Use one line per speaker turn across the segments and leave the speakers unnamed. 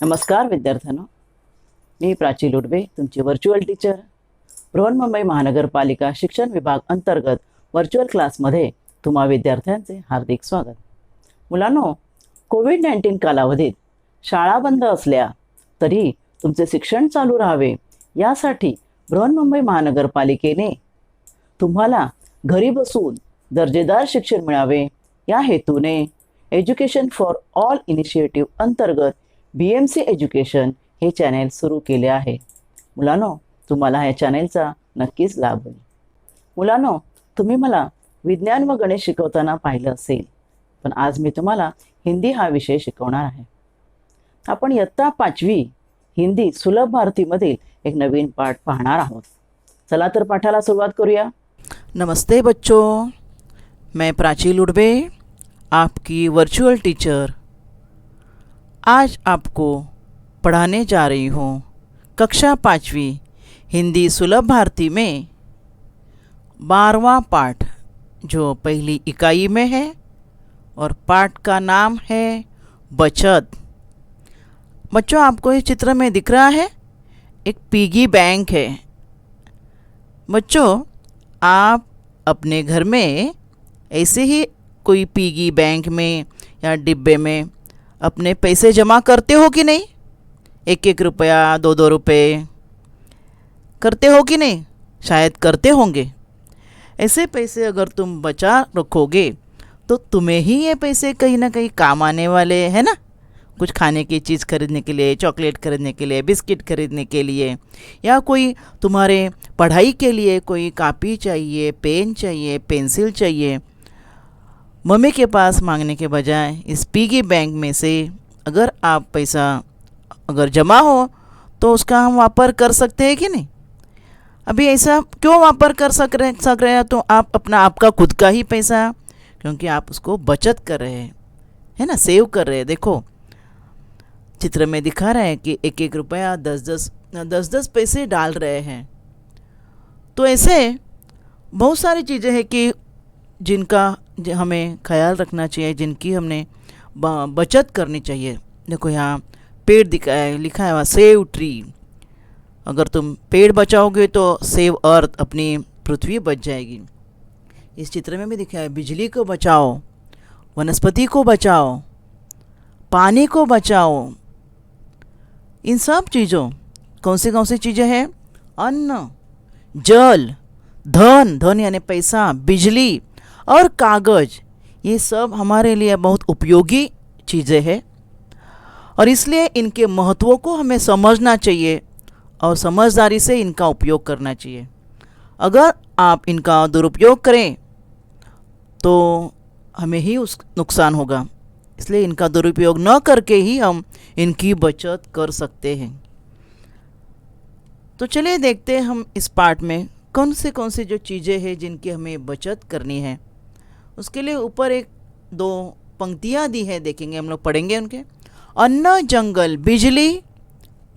नमस्कार विद्यार्थ्यांनो, मी प्राची लुडवे तुमची व्हर्च्युअल टीचर. बृहन्मुंबई महानगरपालिका शिक्षण विभाग अंतर्गत व्हर्च्युअल क्लासमध्ये तुम्हा विद्यार्थ्यांचे हार्दिक स्वागत. मुलांनो, कोविड-19 कालावधीत शाळा बंद असल्या तरी तुमचे शिक्षण चालू राहावे यासाठी बृहन्मुंबई महानगरपालिकेने तुम्हाला घरी बसून दर्जेदार शिक्षण मिळावे या हेतूने एज्युकेशन फॉर ऑल इनिशिएटिव्ह अंतर्गत BMC एज्युकेशन हे चॅनेल सुरू केले आहे. मुलांनो, तुम्हाला ह्या चॅनेलचा नक्कीच लाभ होईल. मुलांनो, तुम्ही मला विज्ञान व गणित शिकवताना पाहिलं असेल, पण आज मी तुम्हाला हिंदी हा विषय शिकवणार आहे. आपण इयत्ता 5वी हिंदी सुलभ भारतीमधील एक नवीन पाठ पाहणार आहोत. चला तर पाठाला सुरुवात करूया.
नमस्ते बच्चों, मैं प्राची लुडवे आपकी वर्चुअल टीचर आज आपको पढ़ाने जा रही हूँ कक्षा 5वीं हिंदी सुलभ भारती में 12वां पाठ जो पहली इकाई में है और पाठ का नाम है बचत. बच्चों, आपको इस चित्र में दिख रहा है एक पिगी बैंक है. बच्चों, आप अपने घर में ऐसे ही कोई पिगी बैंक में या डिब्बे में अपने पैसे जमा करते हो कि नहीं? 1-1 रुपया 2-2 रुपये करते हो कि नहीं? शायद करते होंगे. ऐसे पैसे अगर तुम बचा रखोगे तो तुम्हें ही ये पैसे कहीं ना कहीं काम आने वाले हैं ना. कुछ खाने की चीज़ खरीदने के लिए, चॉकलेट खरीदने के लिए, बिस्किट खरीदने के लिए, या कोई तुम्हारे पढ़ाई के लिए कोई कापी चाहिए, पेन चाहिए, पेंसिल चाहिए. मम्मी के पास मांगने के बजाय इस पिगी बैंक में से अगर आप पैसा अगर जमा हो तो उसका हम वापर कर सकते हैं कि नहीं. अभी ऐसा क्यों वापर कर सक रहे हैं? तो आप आपका खुद का ही पैसा, क्योंकि आप उसको बचत कर रहे हैं, है ना, सेव कर रहे हैं. देखो चित्र में दिखा रहे हैं कि 1-1 रुपया 10-10 पैसे डाल रहे हैं. तो ऐसे बहुत सारी चीज़ें हैं कि जिनका हमें ख्याल रखना चाहिए, जिनकी हमने बचत करनी चाहिए. देखो यहाँ पेड़ लिखा है वहाँ सेव ट्री. अगर तुम पेड़ बचाओगे तो सेव अर्थ, अपनी पृथ्वी बच जाएगी. इस चित्र में भी दिखा है बिजली को बचाओ, वनस्पति को बचाओ, पानी को बचाओ. इन सब चीज़ों कौन सी चीज़ें हैं? अन्न, जल, धन यानी पैसा, बिजली और कागज़, ये सब हमारे लिए बहुत उपयोगी चीज़ें हैं और इसलिए इनके महत्व को हमें समझना चाहिए और समझदारी से इनका उपयोग करना चाहिए. अगर आप इनका दुरुपयोग करें तो हमें ही उस नुकसान होगा. इसलिए इनका दुरुपयोग न करके ही हम इनकी बचत कर सकते हैं. तो चलिए देखते हैं हम इस पाठ में कौन से जो चीज़ें हैं जिनकी हमें बचत करनी है. उसके लिए ऊपर 1-2 पंक्तियाँ दी है, देखेंगे हम लोग, पढ़ेंगे उनके. अन्न, जंगल, बिजली,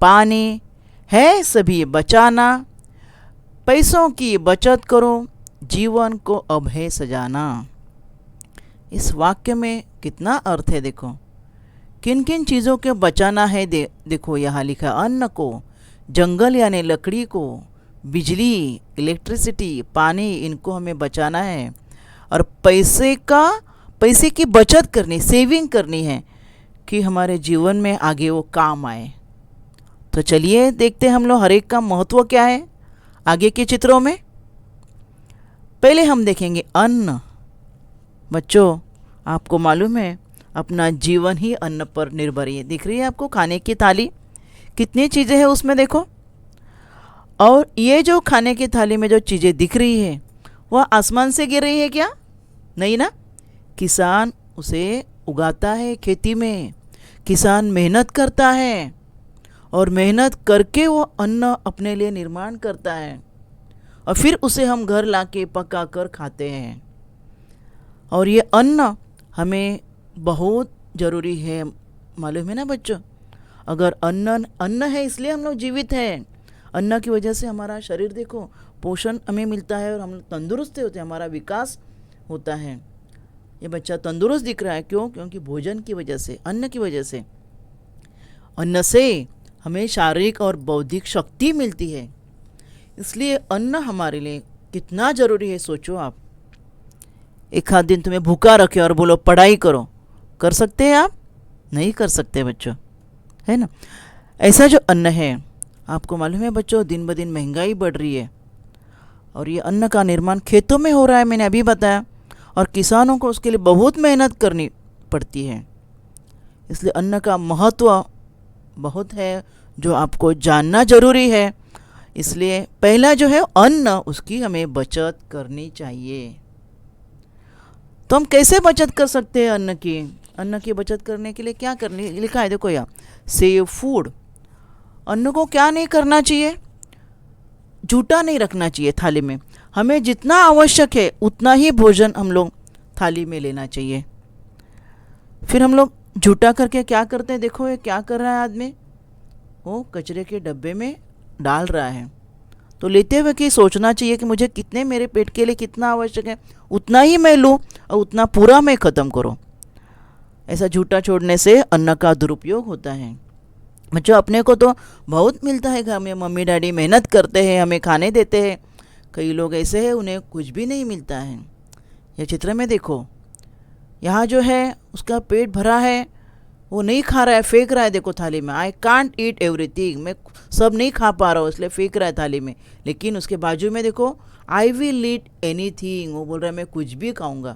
पानी है सभी बचाना, पैसों की बचत करो, जीवन को अब है सजाना. इस वाक्य में कितना अर्थ है. देखो किन किन चीज़ों के बचाना है. देखो यहाँ लिखा अन्न को, जंगल यानी लकड़ी को, बिजली इलेक्ट्रिसिटी, पानी, इनको हमें बचाना है और पैसे की बचत करनी, सेविंग करनी है कि हमारे जीवन में आगे वो काम आए. तो चलिए देखते हैं हम लोग हर एक का महत्व क्या है आगे के चित्रों में. पहले हम देखेंगे अन्न. बच्चों, आपको मालूम है अपना जीवन ही अन्न पर निर्भर है. दिख रही है आपको खाने की थाली, कितनी चीज़ें हैं उसमें देखो. और ये जो खाने की थाली में जो चीज़ें दिख रही है वह आसमान से गिर रही है क्या? नहीं ना. किसान उसे उगाता है खेती में, किसान मेहनत करता है और मेहनत करके वो अन्न अपने लिए निर्माण करता है और फिर उसे हम घर लाके पका कर खाते हैं. और ये अन्न हमें बहुत ज़रूरी है, मालूम है ना बच्चों. अगर अन्न है इसलिए हम लोग जीवित हैं. अन्न की वजह से हमारा शरीर देखो पोषण हमें मिलता है और हम तंदुरुस्त होते हैं, हमारा विकास होता है. ये बच्चा तंदुरुस्त दिख रहा है, क्यों? क्योंकि भोजन की वजह से, अन्न की वजह से. अन्न से हमें शारीरिक और बौद्धिक शक्ति मिलती है। इसलिए अन्न हमारे लिए कितना ज़रूरी है, सोचो आप। एक आध दिन तुम्हें भूखा रखे और बोलो पढ़ाई करो, कर सकते हैं आप? नहीं कर सकते बच्चों, है ना। ऐसा जो अन्न है, आपको मालूम है बच्चों, दिन ब दिन महंगाई बढ़ रही है और ये अन्न का निर्माण खेतों में हो रहा है, मैंने अभी बताया, और किसानों को उसके लिए बहुत मेहनत करनी पड़ती है। इसलिए अन्न का महत्व बहुत है जो आपको जानना ज़रूरी है। इसलिए पहला जो है अन्न, उसकी हमें बचत करनी चाहिए। तो हम कैसे बचत कर सकते हैं अन्न की? अन्न की बचत करने के लिए क्या करने लिखा है, देखो यहाँ, सेव फूड। अन्न को क्या नहीं करना चाहिए? झूठा नहीं रखना चाहिए थाली में। हमें जितना आवश्यक है उतना ही भोजन हम लोग थाली में लेना चाहिए। फिर हम लोग झूठा करके क्या करते हैं, देखो ये क्या कर रहा है आदमी, वो कचरे के डब्बे में डाल रहा है। तो लेते हुए कि सोचना चाहिए कि मुझे कितने, मेरे पेट के लिए कितना आवश्यक है उतना ही मैं लूँ और उतना पूरा मैं ख़त्म करूँ। ऐसा झूठा छोड़ने से अन्न का दुरुपयोग होता है। बच्चों, अपने को तो बहुत मिलता है घर में, मम्मी डैडी मेहनत करते हैं, हमें खाने देते हैं। कई लोग ऐसे हैं उन्हें कुछ भी नहीं मिलता है। यह चित्र में देखो, यहाँ जो है उसका पेट भरा है, वो नहीं खा रहा है, फेंक रहा है। देखो थाली में, आई कांट ईट एवरीथिंग, मैं सब नहीं खा पा रहा हूँ इसलिए फेंक रहा है थाली में। लेकिन उसके बाजू में देखो, आई विल ईट एनीथिंग, वो बोल रहा है मैं कुछ भी खाऊंगा,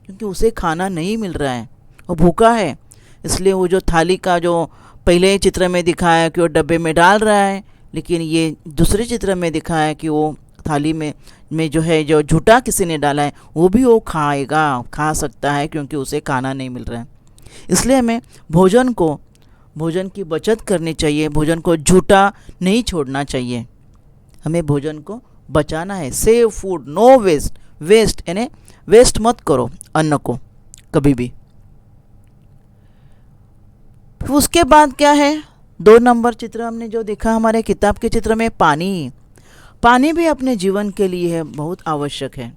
क्योंकि उसे खाना नहीं मिल रहा है, वो भूखा है। इसलिए वो जो थाली का जो पहले चित्र में दिखाया है कि वो डब्बे में डाल रहा है, लेकिन ये दूसरे चित्र में दिखाया है कि वो थाली में जो है जो झूठा किसी ने डाला है वो भी वो खाएगा, खा सकता है, क्योंकि उसे खाना नहीं मिल रहा है। इसलिए हमें भोजन की बचत करनी चाहिए, भोजन को झूठा नहीं छोड़ना चाहिए, हमें भोजन को बचाना है। सेव फूड, नो वेस्ट यानी वेस्ट मत करो अन्न को कभी भी। फिर उसके बाद क्या है, 2 नंबर चित्र हमने जो देखा हमारे किताब के चित्र में, पानी भी अपने जीवन के लिए है बहुत आवश्यक है।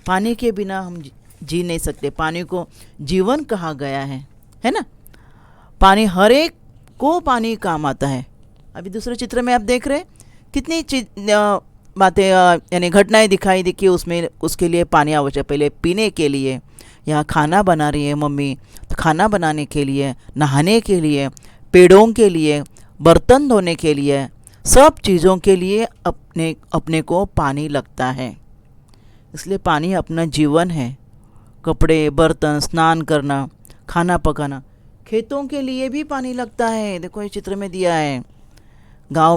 पानी के बिना हम जी नहीं सकते, पानी को जीवन कहा गया है ना। पानी हर एक को पानी काम आता है। अभी दूसरे चित्र में आप देख रहे कितनी बातें यानी घटनाएं दिखाई दी कि उसमें उसके लिए पानी आवश्यक। पहले पीने के लिए, यहाँ खाना बना रही है मम्मी, तो खाना बनाने के लिए, नहाने के लिए, पेड़ों के लिए, बर्तन धोने के लिए, सब चीज़ों के लिए अपने को पानी लगता है। इसलिए पानी अपना जीवन है। कपड़े, बर्तन, स्नान करना, खाना पकाना, खेतों के लिए भी पानी लगता है। देखो ये चित्र में दिया है, गांव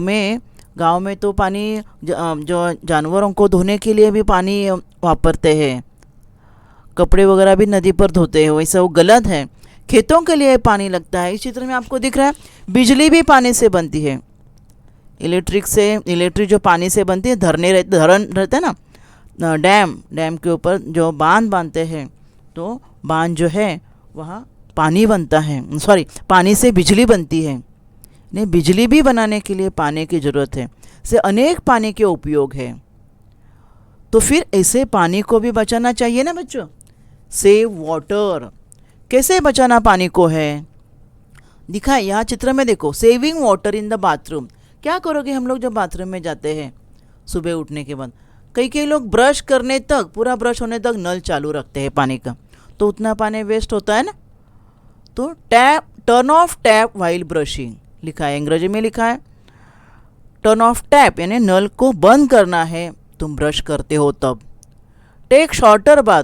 में तो पानी जो जानवरों को धोने के लिए भी पानी वापरते हैं, कपड़े वगैरह भी नदी पर धोते हैं, वैसा वो गलत है। खेतों के लिए पानी लगता है। इस चित्र में आपको दिख रहा है बिजली भी पानी से बनती है। इलेक्ट्रिक जो पानी से बनती है, धरण रहते हैं ना, डैम के ऊपर जो बांध बांधते हैं, तो बांध जो है वहाँ पानी बनता है, पानी से बिजली बनती है। नहीं, बिजली भी बनाने के लिए पानी की ज़रूरत है। से अनेक पानी के उपयोग है। तो फिर ऐसे पानी को भी बचाना चाहिए ना बच्चों। सेव वाटर, कैसे बचाना पानी को है, दिखा है यहाँ चित्र में देखो। Saving water in the bathroom, क्या करोगे हम लोग जब बाथरूम में जाते हैं सुबह उठने के बाद, कई लोग ब्रश करने तक, पूरा ब्रश होने तक नल चालू रखते हैं पानी का, तो उतना पानी वेस्ट होता है ना। तो turn off tap while brushing लिखा है, अंग्रेजी में लिखा है टर्न ऑफ टैप, यानी नल को बंद करना है तुम ब्रश करते हो तब। टेक शॉर्टर बाथ,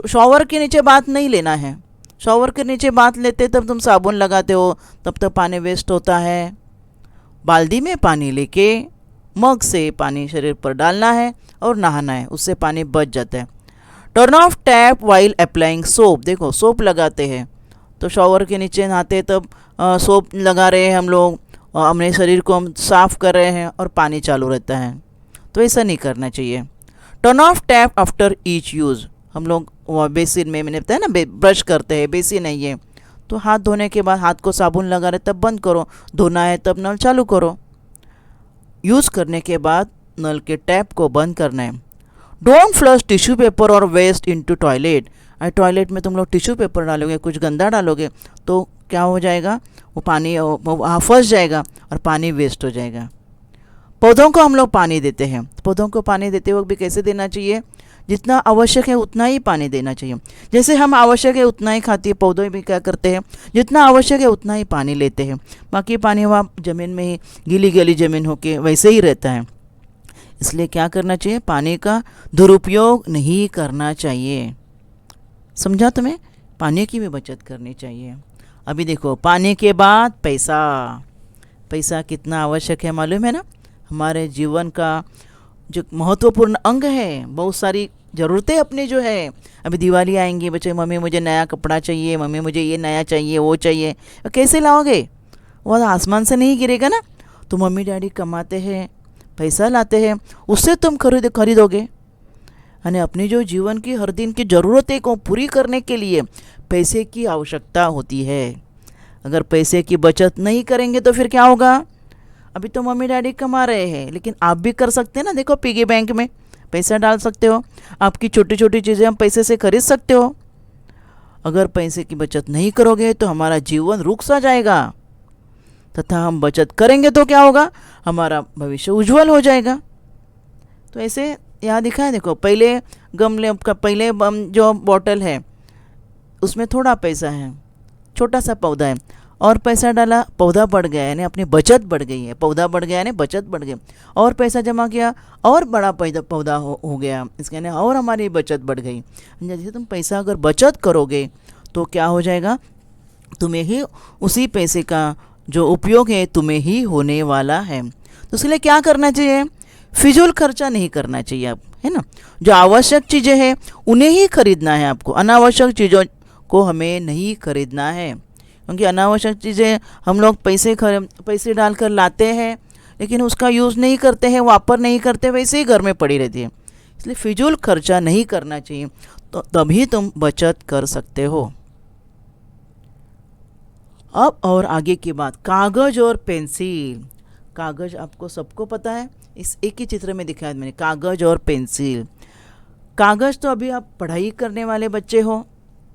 शॉवर के नीचे बाथ नहीं लेना है। शॉवर के नीचे बाथ लेते तब तुम साबुन लगाते हो, तब तक पानी वेस्ट होता है। बाल्टी में पानी लेके मग से पानी शरीर पर डालना है और नहाना है, उससे पानी बच जाता है। Turn off tap while applying soap, देखो सोप लगाते हैं तो शॉवर के नीचे नहाते तब सोप लगा रहे हैं हम लोग, अपने शरीर को हम साफ़ कर रहे हैं और पानी चालू रहता है, तो ऐसा नहीं करना चाहिए। Turn off tap after each use, हम लोग बेसिन में, मैंने बताया ना ब्रश करते हैं, बेसिन है ये, तो हाथ धोने के बाद हाथ को साबुन लगा रहे तब बंद करो, धोना है तब नल चालू करो। यूज़ करने के बाद नल के टैप को बंद करना है। डोंट फ्लश टिश्यू पेपर और वेस्ट इनटू टॉयलेट, टॉयलेट में तुम लोग टिश्यू पेपर डालोगे, कुछ गंदा डालोगे तो क्या हो जाएगा, वो पानी वहाँ फंस जाएगा और पानी वेस्ट हो जाएगा। पौधों को हम लोग पानी देते हैं, पौधों को पानी देते वक्त भी कैसे देना चाहिए, जितना आवश्यक है उतना ही पानी देना चाहिए। जैसे हम आवश्यक है उतना ही खाते हैं, पौधे भी क्या करते हैं, जितना आवश्यक है उतना ही पानी लेते हैं, बाकी पानी वहाँ ज़मीन में ही गीली गीली ज़मीन होके वैसे ही रहता है। इसलिए क्या करना चाहिए, पानी का दुरुपयोग नहीं करना चाहिए। समझा तुम्हें, पानी की भी बचत करनी चाहिए। अभी देखो, पानी के बाद पैसा, पैसा कितना आवश्यक है मालूम है ना, हमारे जीवन का जो महत्वपूर्ण अंग है। बहुत सारी ज़रूरतें अपनी जो है, अभी दिवाली आएंगी, बच्चे मम्मी मुझे नया कपड़ा चाहिए, मम्मी मुझे ये नया चाहिए, वो चाहिए, कैसे लाओगे, वो आसमान से नहीं गिरेगा ना। तो मम्मी डैडी कमाते हैं, पैसा लाते हैं, उससे तुम खरीदोगे। यानी अपनी जो जीवन की हर दिन की ज़रूरतें को पूरी करने के लिए पैसे की आवश्यकता होती है। अगर पैसे की बचत नहीं करेंगे तो फिर क्या होगा। अभी तो मम्मी डैडी कमा रहे हैं, लेकिन आप भी कर सकते हैं ना। देखो, पिगी बैंक में पैसा डाल सकते हो, आपकी छोटी छोटी चीज़ें हम पैसे से खरीद सकते हो। अगर पैसे की बचत नहीं करोगे तो हमारा जीवन रुक सा जाएगा, तथा हम बचत करेंगे तो क्या होगा, हमारा भविष्य उज्जवल हो जाएगा। तो ऐसे यहाँ दिखा है, देखो, पहले गमले का पहले जो बॉटल है उसमें थोड़ा पैसा है, छोटा सा पौधा है, और पैसा डाला, पौधा बढ़ गया, यानी अपनी बचत बढ़ गई है। पौधा बढ़ गया यानी बचत बढ़ गई, और पैसा जमा किया और बड़ा पौधा हो गया, इसके यानी और हमारी बचत बढ़ गई। जैसे तुम पैसा अगर बचत करोगे तो क्या हो जाएगा, तुम्हें ही उसी पैसे का जो उपयोग है तुम्हें ही होने वाला है। तो इसलिए क्या करना चाहिए, फिजूल खर्चा नहीं करना चाहिए आप, है ना। जो आवश्यक चीज़ें हैं उन्हें ही खरीदना है आपको, अनावश्यक चीज़ों को हमें नहीं खरीदना है। क्योंकि अनावश्यक चीज़ें हम लोग पैसे डालकर लाते हैं, लेकिन उसका यूज़ नहीं करते हैं, वापर नहीं करते, वैसे ही घर में पड़ी रहती है। इसलिए फिजूल खर्चा नहीं करना चाहिए, तो तभी तुम बचत कर सकते हो। अब और आगे की बात, कागज़ और पेंसिल। कागज़ आपको सबको पता है, इस एक ही चित्र में दिखाया मैंने, कागज़ और पेंसिल। कागज़ तो अभी आप पढ़ाई करने वाले बच्चे हो,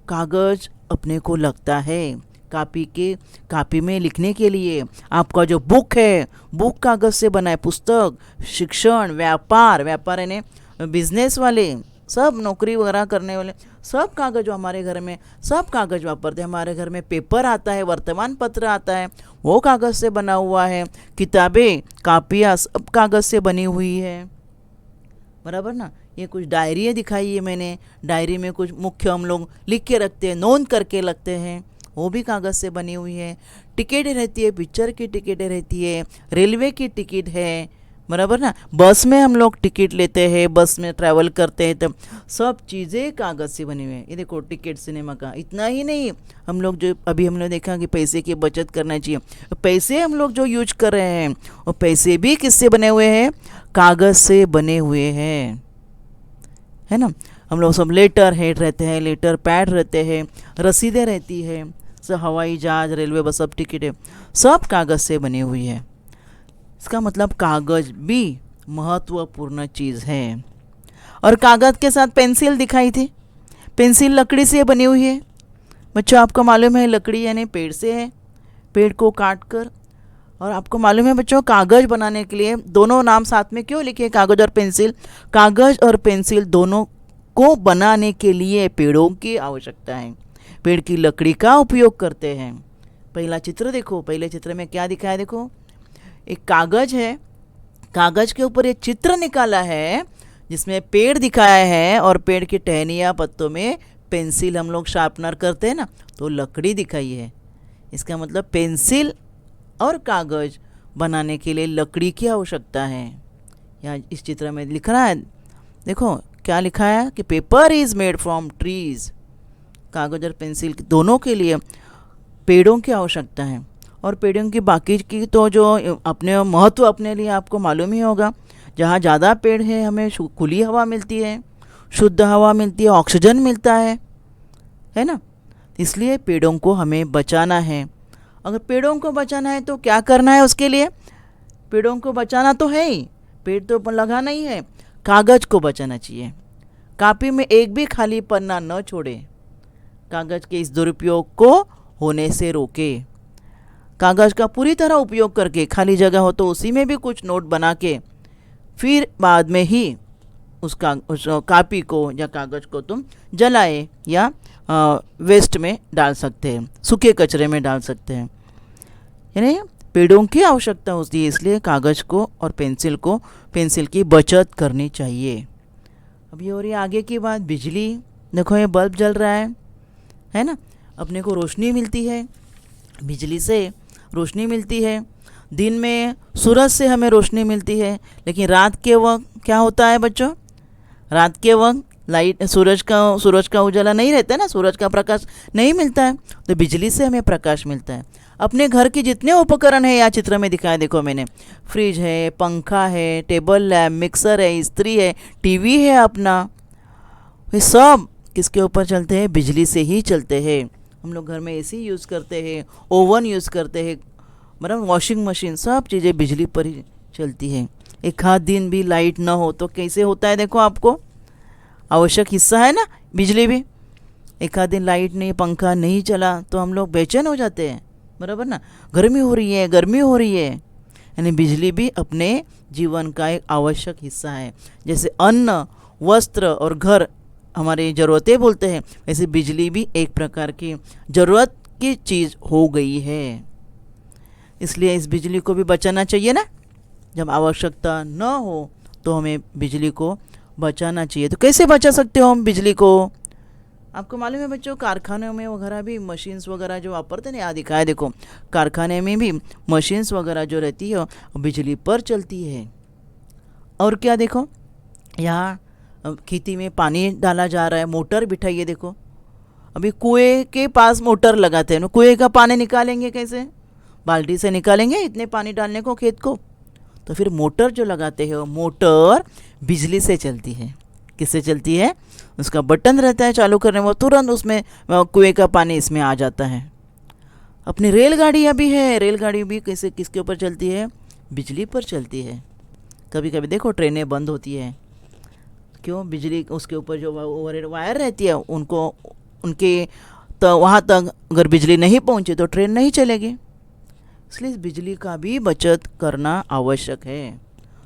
कागज़ अपने को लगता है कापी में लिखने के लिए। आपका जो बुक है, बुक कागज़ से बना है, पुस्तक, शिक्षण, व्यापार यानी बिजनेस वाले, सब नौकरी वगैरह करने वाले, सब कागज़ जो हमारे घर में, सब कागज़ वापरते हैं। हमारे घर में पेपर आता है, वर्तमान पत्र आता है, वो कागज़ से बना हुआ है। किताबें, कापियाँ सब कागज़ से बनी हुई है, बराबर ना। ये कुछ डायरियाँ दिखाई है मैंने, डायरी में कुछ मुख्य हम लोग लिख के रखते हैं, नोट करके लगते हैं, वो भी कागज़ से बनी हुई है। टिकटें रहती है, पिक्चर की टिकटें रहती है, रेलवे की टिकट है, बराबर ना। बस में हम लोग टिकट लेते हैं, बस में ट्रैवल करते हैं, तब सब चीज़ें कागज़ से बनी हुई है। ये देखो, टिकट सिनेमा का। इतना ही नहीं, हम लोग जो अभी हमने देखा कि पैसे की बचत करना चाहिए, पैसे हम लोग जो यूज कर रहे हैं वो पैसे भी किससे बने हुए हैं, कागज़ से बने हुए हैं, है ना। हम लोग सब लेटर हेड रहते हैं, लेटर पैड रहते हैं, रसीदें रहती है, सब हवाई जहाज, रेलवे बस, सब टिकटें सब कागज़ से बनी हुई है। इसका मतलब कागज़ भी महत्वपूर्ण चीज़ है। और कागज़ के साथ पेंसिल दिखाई थी, पेंसिल लकड़ी से बनी हुई है। बच्चों, आपको मालूम है लकड़ी यानी पेड़ से है, पेड़ को काट कर। और आपको मालूम है बच्चों, कागज़ बनाने के लिए दोनों नाम साथ में क्यों लिखे, कागज़ और पेंसिल। कागज़ और पेंसिल दोनों को बनाने के लिए पेड़ों की आवश्यकता है, पेड़ की लकड़ी का उपयोग करते हैं। पहला चित्र देखो, पहले चित्र में क्या दिखा है, देखो, एक कागज़ है, कागज़ के ऊपर एक चित्र निकाला है जिसमें पेड़ दिखाया है, और पेड़ की टहनियाँ, पत्तों में पेंसिल हम लोग शार्पनर करते हैं ना, तो लकड़ी दिखाई है। इसका मतलब पेंसिल और कागज़ बनाने के लिए लकड़ी की आवश्यकता है। यहाँ इस चित्र में लिख रहा है, देखो क्या लिखा है कि paper is made from trees. कागज़ और पेंसिल दोनों के लिए पेड़ों की आवश्यकता है। और पेड़ों की बाकी की तो जो अपने महत्व अपने लिए आपको मालूम ही होगा। जहाँ ज़्यादा पेड़ है हमें खुली हवा मिलती है, शुद्ध हवा मिलती है, ऑक्सीजन मिलता है ना। इसलिए पेड़ों को हमें बचाना है। अगर पेड़ों को बचाना है तो क्या करना है, उसके लिए पेड़ों को बचाना तो है ही, पेड़ तो लगाना ही है, कागज़ को बचाना चाहिए। कापी में एक भी खाली पन्ना न छोड़े, कागज़ के इस दुरुपयोग को होने से रोके। कागज़ का पूरी तरह उपयोग करके, खाली जगह हो तो उसी में भी कुछ नोट बना के फिर बाद में ही उस कापी को या कागज़ को तुम जलाए या वेस्ट में डाल सकते हैं, सूखे कचरे में डाल सकते हैं। यानी पेड़ों की आवश्यकता होती है, इसलिए कागज़ को और पेंसिल की बचत करनी चाहिए। अभी और ये आगे की बात, बिजली। देखो ये बल्ब जल रहा है ना, अपने को रोशनी मिलती है, बिजली से रोशनी मिलती है। दिन में सूरज से हमें रोशनी मिलती है, लेकिन रात के वक्त क्या होता है बच्चों? रात के वक्त लाइट, सूरज का उजाला नहीं रहता है ना, सूरज का प्रकाश नहीं मिलता है, तो बिजली से हमें प्रकाश मिलता है। अपने घर के जितने उपकरण हैं यहाँ चित्र में दिखाया, देखो मैंने, फ्रिज है, पंखा है, टेबल लैम्प, मिक्सर है, इस्त्री है, टीवी है अपना, ये सब किसके ऊपर चलते हैं? बिजली से ही चलते हैं। हम लोग घर में एसी यूज़ करते हैं, ओवन यूज़ करते हैं, मतलब वॉशिंग मशीन, सब चीज़ें बिजली पर ही चलती है। एक आध दिन भी लाइट ना हो तो कैसे होता है? देखो आपको, आवश्यक हिस्सा है ना बिजली भी। एक आध दिन लाइट नहीं, पंखा नहीं चला तो हम लोग बेचैन हो जाते हैं, बराबर ना। गर्मी हो रही है, यानी बिजली भी अपने जीवन का एक आवश्यक हिस्सा है। जैसे अन्न, वस्त्र और घर हमारी ज़रूरतें बोलते हैं, वैसे बिजली भी एक प्रकार की ज़रूरत की चीज़ हो गई है। इसलिए इस बिजली को भी बचाना चाहिए ना। जब आवश्यकता न हो तो हमें बिजली को बचाना चाहिए। तो कैसे बचा सकते हो हम बिजली को? आपको मालूम है बच्चों, कारखानों में वगैरह भी मशीन्स वगैरह जो वापरते हैं, यहाँ दिखाया देखो, कारखाने में भी मशीन्स वगैरह जो रहती है वो बिजली पर चलती है। और क्या देखो, यहाँ खेती में पानी डाला जा रहा है, मोटर बिठाइए। देखो अभी कुएं के पास मोटर लगाते हैं ना, कुएं का पानी निकालेंगे कैसे? बाल्टी से निकालेंगे इतने पानी डालने को खेत को? तो फिर मोटर जो लगाते हैं, वो मोटर बिजली से चलती है। किससे चलती है? उसका बटन रहता है चालू करने, वो तुरंत उसमें कुएं का पानी इसमें आ जाता है। अपनी रेलगाड़ियाँ भी है, रेलगाड़ी भी कैसे, किसके ऊपर चलती है? बिजली पर चलती है। कभी कभी देखो ट्रेनें बंद होती है, क्यों? बिजली उसके ऊपर जो वायर रहती है, उनके तो वहाँ तक अगर बिजली नहीं पहुँचे तो ट्रेन नहीं चलेगी। इसलिए इस बिजली का भी बचत करना आवश्यक है।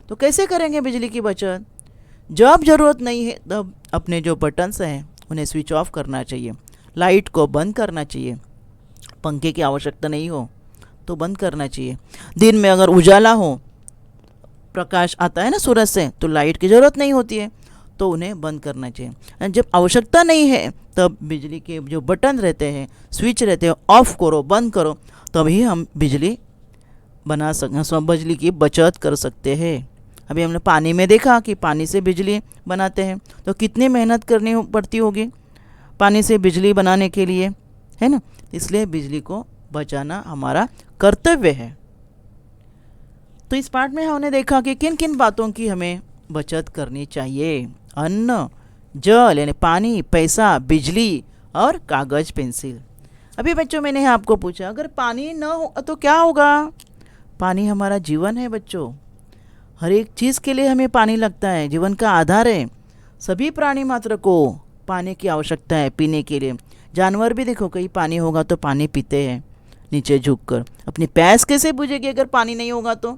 तो कैसे करेंगे बिजली की बचत? जब ज़रूरत नहीं है तब अपने जो बटन्स हैं उन्हें स्विच ऑफ करना चाहिए, लाइट को बंद करना चाहिए। पंखे की आवश्यकता नहीं हो तो बंद करना चाहिए। दिन में अगर उजाला हो, प्रकाश आता है ना सूरज से, तो लाइट की ज़रूरत नहीं होती है, तो उन्हें बंद करना चाहिए। जब आवश्यकता नहीं है तब बिजली के जो बटन रहते हैं, स्विच रहते हैं, ऑफ करो, बंद करो, तभी हम बिजली बिजली की बचत कर सकते हैं। अभी हमने पानी में देखा कि पानी से बिजली बनाते हैं, तो कितनी मेहनत करनी पड़ती होगी पानी से बिजली बनाने के लिए, है ना। इसलिए बिजली को बचाना हमारा कर्तव्य है। तो इस पार्ट में हमने देखा कि किन किन बातों की हमें बचत करनी चाहिए। अन्न, जल यानी पानी, पैसा, बिजली और कागज़, पेंसिल। अभी बच्चों मैंने आपको पूछा, अगर पानी न हो तो क्या होगा? पानी हमारा जीवन है बच्चों, हर एक चीज़ के लिए हमें पानी लगता है, जीवन का आधार है। सभी प्राणी मात्र को पानी की आवश्यकता है पीने के लिए। जानवर भी देखो, कहीं पानी होगा तो पानी पीते हैं नीचे झुककर। अपनी प्यास कैसे बुझेगी अगर पानी नहीं होगा? तो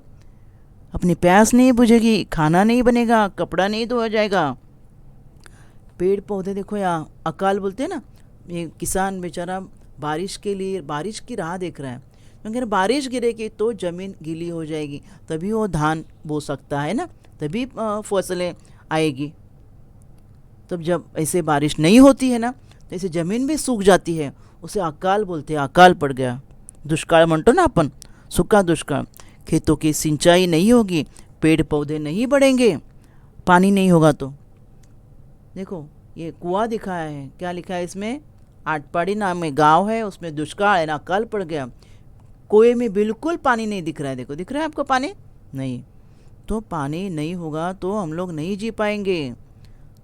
अपनी प्यास नहीं बुझेगी, खाना नहीं बनेगा, कपड़ा नहीं धोया जाएगा। पेड़ पौधे देखो, यहाँ अकाल बोलते हैं ना, ये किसान बेचारा बारिश के लिए बारिश की राह देख रहा है, क्योंकि अगर बारिश गिरेगी तो ज़मीन गीली हो जाएगी, तभी वो धान बो सकता है ना, तभी फसलें आएगी। तब जब ऐसे बारिश नहीं होती है ना, तो ऐसे ज़मीन भी सूख जाती है, उसे अकाल बोलते हैं। अकाल पड़ गया, दुष्काळ म्हणतो ना अपन, सूखा दुष्काळ। खेतों की सिंचाई नहीं होगी, पेड़ पौधे नहीं बढ़ेंगे, पानी नहीं होगा। तो देखो ये कुआं दिखाया है, क्या लिखा है इसमें? आटपाड़ी नाम में गांव है, उसमें दुष्काल है ना, अकाल पड़ गया, कुएं में बिल्कुल पानी नहीं दिख रहा है। देखो, दिख रहा है आपको पानी? नहीं। तो पानी नहीं होगा तो हम लोग नहीं जी पाएंगे।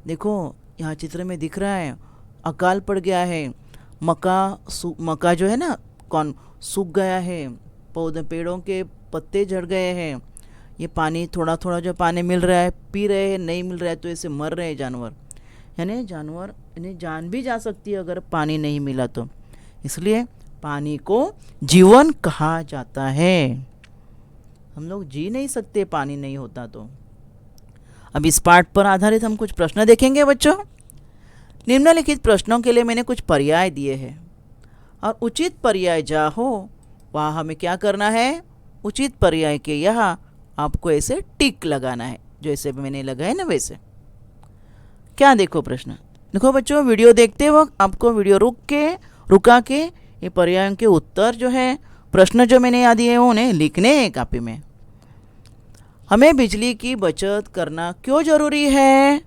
देखो यहाँ चित्र में दिख रहा है, अकाल पड़ गया है, मक्का जो है ना, कौन सूख गया है, पौधे पेड़ों के पत्ते झड़ गए हैं। ये पानी थोड़ा थोड़ा जो पानी मिल रहा है पी रहे हैं, नहीं मिल रहा है तो ऐसे मर रहे हैं जानवर। यानी जानवर, यानी जान भी जा सकती है अगर पानी नहीं मिला तो। इसलिए पानी को जीवन कहा जाता है। हम लोग जी नहीं सकते पानी नहीं होता तो। अब इस पाठ पर आधारित हम कुछ प्रश्न देखेंगे बच्चों। निम्नलिखित प्रश्नों के लिए मैंने कुछ पर्याय दिए हैं और उचित पर्याय जहाँ हो वहाँ हमें क्या करना है, उचित पर्याय के यहाँ आपको ऐसे टिक लगाना है, जैसे मैंने लगाए ना वैसे। क्या देखो प्रश्न, देखो बच्चों वीडियो देखते वक्त आपको वीडियो रुका के ये पर्यायों के उत्तर जो है, प्रश्न जो मैंने याद दिए हैं उन्हें लिखने हैं कापी में। हमें बिजली की बचत करना क्यों ज़रूरी है?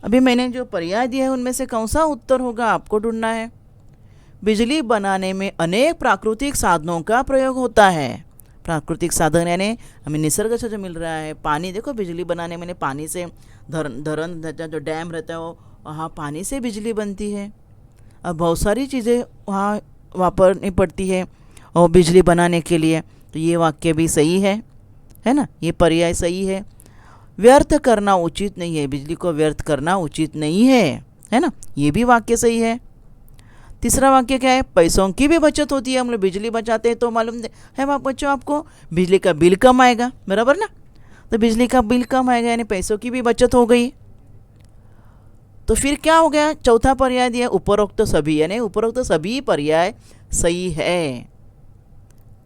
अभी मैंने जो पर्याय दिए हैं उनमें से कौन सा उत्तर होगा आपको ढूंढना है। बिजली बनाने में अनेक प्राकृतिक साधनों का प्रयोग होता है। प्राकृतिक साधन यानी हमें निसर्ग से जो मिल रहा है, पानी, देखो बिजली बनाने में पानी से धरन रहता है, जो डैम रहता है वो वहाँ पानी से बिजली बनती है। अब बहुत सारी चीज़ें वहाँ वापरनी पड़ती है और बिजली बनाने के लिए, तो ये वाक्य भी सही है ना, ये पर्याय सही है। व्यर्थ करना उचित नहीं है, बिजली को व्यर्थ करना उचित नहीं है ना, ये भी वाक्य सही है। तीसरा वाक्य क्या है, पैसों की भी बचत होती है, हम लोग बिजली बचाते हैं तो मालूम है बच्चों आपको, बिजली का बिल कम आएगा, बराबर ना, तो बिजली का बिल कम आएगा यानी पैसों की भी बचत हो गई। तो फिर क्या हो गया, चौथा पर्याय दिया उपरोक्त सभी, यानी उपरोक्त सभी पर्याय सही है,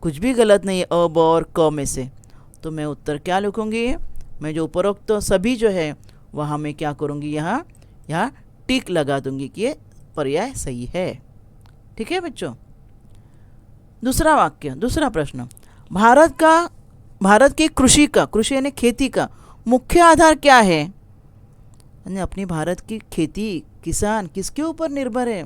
कुछ भी गलत नहीं है अ, ब और क में से। तो मैं उत्तर क्या लिखूँगी, मैं जो उपरोक्त सभी जो है वहाँ मैं क्या करूँगी, यहाँ टिक लगा दूँगी कि ये पर्याय सही है। ठीक है बच्चों। दूसरा वाक्य, दूसरा प्रश्न, भारत की कृषि यानी खेती का मुख्य आधार क्या है? यानी अपनी भारत की खेती, किसान किसके ऊपर निर्भर है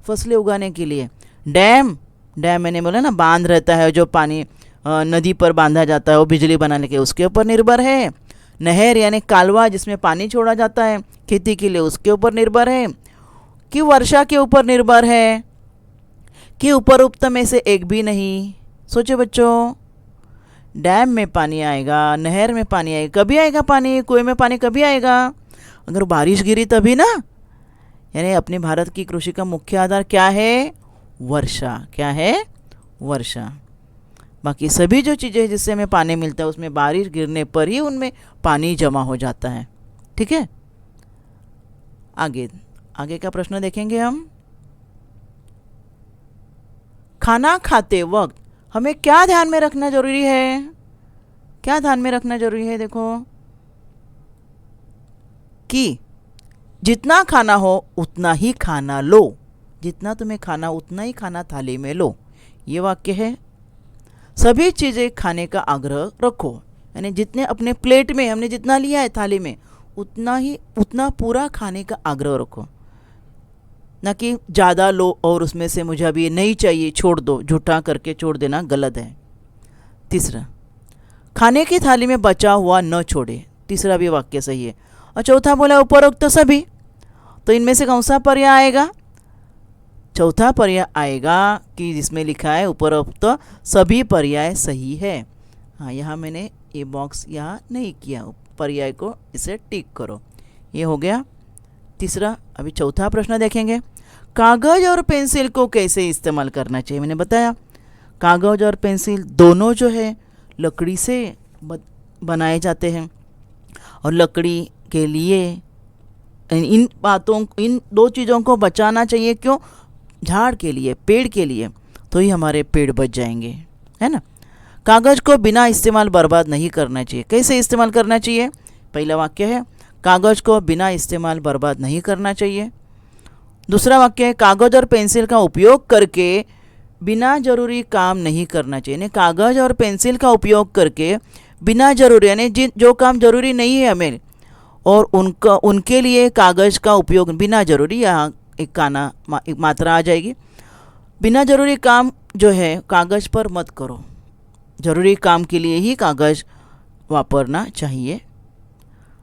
फसलें उगाने के लिए? डैम मैंने बोला ना, बांध रहता है जो पानी नदी पर बांधा जाता है वो बिजली बनाने के, उसके ऊपर निर्भर है। नहर यानी कालवा जिसमें पानी छोड़ा जाता है खेती के लिए, उसके ऊपर निर्भर है। कि वर्षा के ऊपर निर्भर है, कि उपरोक्त में से एक भी नहीं? सोचो बच्चों, डैम में पानी आएगा, नहर में पानी आएगा, कभी आएगा पानी, कुएं में पानी कभी आएगा? अगर बारिश गिरी तभी ना। यानी अपने भारत की कृषि का मुख्य आधार क्या है? वर्षा। क्या है? वर्षा। बाकी सभी जो चीज़ें जिससे हमें पानी मिलता है उसमें बारिश गिरने पर ही उनमें पानी जमा हो जाता है। ठीक है, आगे का प्रश्न देखेंगे हम। खाना खाते वक्त हमें क्या ध्यान में रखना जरूरी है? क्या ध्यान में रखना जरूरी है? देखो कि जितना खाना हो उतना ही खाना लो, जितना तुम्हें खाना उतना ही खाना थाली में लो, ये वाक्य है। सभी चीज़ें खाने का आग्रह रखो, यानी जितने अपने प्लेट में हमने जितना लिया है थाली में उतना पूरा खाने का आग्रह रखो, ना कि ज़्यादा लो और उसमें से मुझे अभी ये नहीं चाहिए छोड़ दो, झूठा करके छोड़ देना गलत है। तीसरा, खाने की थाली में बचा हुआ न छोड़े, तीसरा भी वाक्य सही है। और चौथा बोला उपरोक्त सभी, तो इनमें से कौन सा पर्याय आएगा? चौथा पर्याय आएगा कि जिसमें लिखा है उपरोक्त सभी पर्याय सही है। हाँ, यहाँ मैंने ये बॉक्स यहाँ नहीं किया, पर्याय को इसे टिक करो, ये हो गया तीसरा। अभी चौथा प्रश्न देखेंगे, कागज़ और पेंसिल को कैसे इस्तेमाल करना चाहिए? मैंने बताया कागज़ और पेंसिल दोनों जो है लकड़ी से बनाए जाते हैं, और लकड़ी के लिए इन दो चीज़ों को बचाना चाहिए। क्यों? झाड़ के लिए, पेड़ के लिए, तो ही हमारे पेड़ बच जाएंगे, है ना। कागज़ को बिना इस्तेमाल बर्बाद नहीं करना चाहिए। कैसे इस्तेमाल करना चाहिए? पहला वाक्य है कागज़ को बिना इस्तेमाल बर्बाद नहीं करना चाहिए। दूसरा वाक्य है कागज़ और पेंसिल का उपयोग करके बिना ज़रूरी काम नहीं करना चाहिए। यानी कागज़ और पेंसिल का उपयोग करके बिना ज़रूरी, यानी जो काम ज़रूरी नहीं है हमें और उनके लिए कागज़ का उपयोग बिना ज़रूरी, यहाँ एक मात्रा आ जाएगी, बिना ज़रूरी काम जो है कागज़ पर मत करो, ज़रूरी काम के लिए ही कागज़ वापरना चाहिए।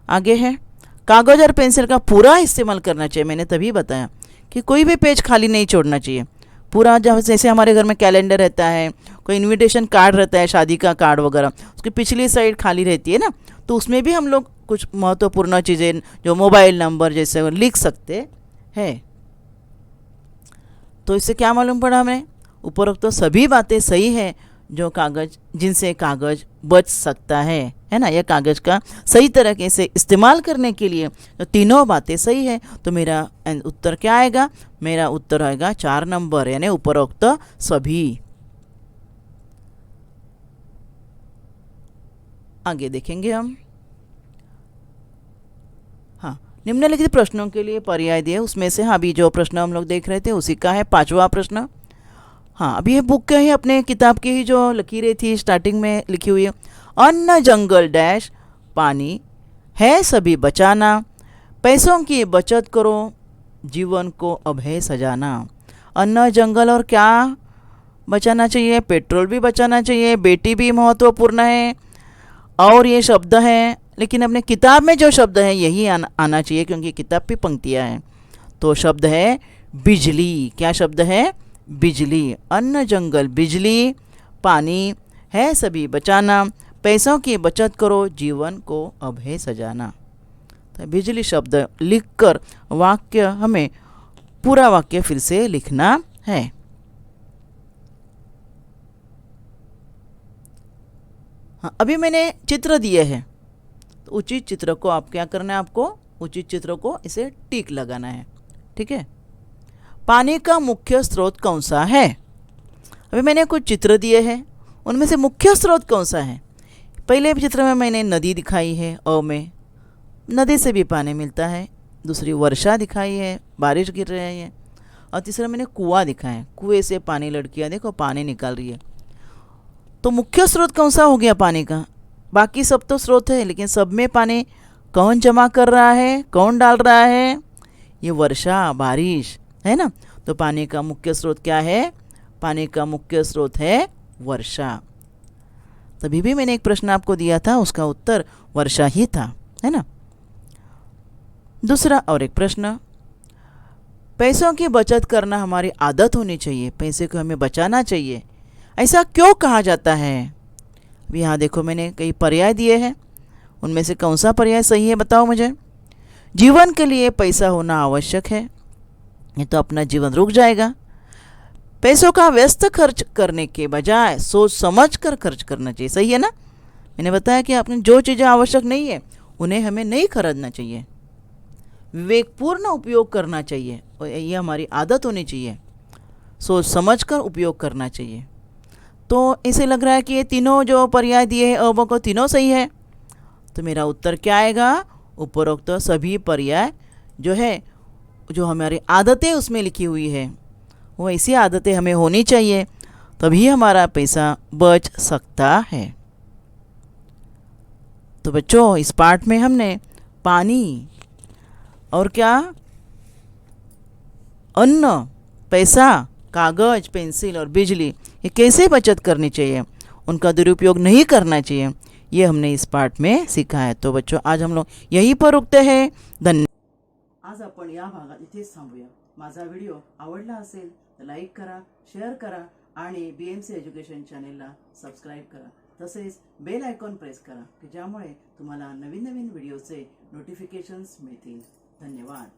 आगे है कागज़ और पेंसिल का पूरा इस्तेमाल करना चाहिए। मैंने तभी बताया कि कोई भी पेज खाली नहीं छोड़ना चाहिए, पूरा। जैसे हमारे घर में कैलेंडर रहता है, कोई इनविटेशन कार्ड रहता है, शादी का कार्ड वगैरह, उसकी पिछली साइड खाली रहती है ना, तो उसमें भी हम लोग कुछ महत्वपूर्ण चीज़ें जो मोबाइल नंबर जैसे लिख सकते हैं। तो इससे क्या मालूम पड़ा हमें? उपरोक्त सभी बातें सही है जो कागज जिनसे कागज बच सकता है ना। यह कागज का सही तरीके से इस्तेमाल करने के लिए तो तीनों बातें सही है। तो मेरा उत्तर क्या आएगा? मेरा उत्तर आएगा 4 नंबर, यानी उपरोक्त सभी। आगे देखेंगे हम। हाँ, निम्नलिखित प्रश्नों के लिए पर्याय दिए, उसमें से हाँ अभी जो प्रश्न हम लोग देख रहे थे उसी का है 5वां प्रश्न। हाँ, अभी ये बुक के ही अपने किताब की ही जो लकीरें थी स्टार्टिंग में लिखी हुई है, अन्न जंगल डैश पानी है सभी बचाना, पैसों की बचत करो जीवन को अब है सजाना। अन्न जंगल और क्या बचाना चाहिए? पेट्रोल भी बचाना चाहिए, बेटी भी महत्वपूर्ण है, और ये शब्द हैं, लेकिन अपने किताब में जो शब्द है यही आना चाहिए क्योंकि किताब की पंक्तियाँ हैं। तो शब्द है बिजली। क्या शब्द है? बिजली। अन्न जंगल बिजली, पानी है सभी बचाना, पैसों की बचत करो जीवन को अब है सजाना। तो बिजली शब्द लिखकर वाक्य हमें पूरा वाक्य फिर से लिखना है। हाँ, अभी मैंने चित्र दिए हैं, तो उचित चित्र को आप क्या करना है? आपको उचित चित्र को इसे टिक लगाना है। ठीक है। पानी का मुख्य स्रोत कौन सा है? अभी मैंने कुछ चित्र दिए हैं, उनमें से मुख्य स्रोत कौन सा है? पहले चित्र में मैंने नदी दिखाई है, अ में नदी से भी पानी मिलता है। दूसरी वर्षा दिखाई है, बारिश गिर रही है। और तीसरा मैंने कुआं दिखाया है, कुएं से पानी लड़कियां देखो पानी निकाल रही है। तो मुख्य स्रोत कौन सा हो गया पानी का? बाकी सब तो स्रोत है, लेकिन सब में पानी कौन जमा कर रहा है, कौन डाल रहा है? ये वर्षा, बारिश है ना। तो पानी का मुख्य स्रोत क्या है? पानी का मुख्य स्रोत है वर्षा। तभी भी मैंने एक प्रश्न आपको दिया था, उसका उत्तर वर्षा ही था, है ना। दूसरा और एक प्रश्न, पैसों की बचत करना हमारी आदत होनी चाहिए, पैसे को हमें बचाना चाहिए, ऐसा क्यों कहा जाता है? अभी यहाँ देखो मैंने कई पर्याय दिए हैं, उनमें से कौन सा पर्याय सही है बताओ मुझे। जीवन के लिए पैसा होना आवश्यक है, ये तो अपना जीवन रुक जाएगा। पैसों का व्यस्त खर्च करने के बजाय सोच समझ कर खर्च करना चाहिए, सही है ना। मैंने बताया कि आपने जो चीज़ें आवश्यक नहीं है उन्हें हमें नहीं खरीदना चाहिए, विवेकपूर्ण उपयोग करना चाहिए, और ये हमारी आदत होनी चाहिए, सोच समझ कर उपयोग करना चाहिए। तो इसे लग रहा है कि ये तीनों जो पर्याय दिए हैं अब को तीनों सही है। तो मेरा उत्तर क्या आएगा? उपरोक्त सभी पर्याय जो है, जो हमारी आदतें उसमें लिखी हुई है, वो ऐसी आदतें हमें होनी चाहिए, तभी हमारा पैसा बच सकता है। तो बच्चों, इस पाठ में हमने पानी और क्या, अन्न, पैसा, कागज, पेंसिल और बिजली, ये कैसे बचत करनी चाहिए, उनका दुरुपयोग नहीं करना चाहिए, ये हमने इस पाठ में सीखा है। तो बच्चों, आज हम लोग यहीं पर रुकते हैं। धन्यवाद। आज आपण या भागात इथेच थांबूया। माझा व्हिडिओ आवडला असेल तर लाईक करा, शेअर करा आणि BMC एज्युकेशन चॅनेलला सबस्क्राईब करा। तसेच बेल आयकॉन प्रेस करा की ज्यामुळे तुम्हाला नवीन नवीन व्हिडिओचे नोटिफिकेशन्स मिळतील। धन्यवाद।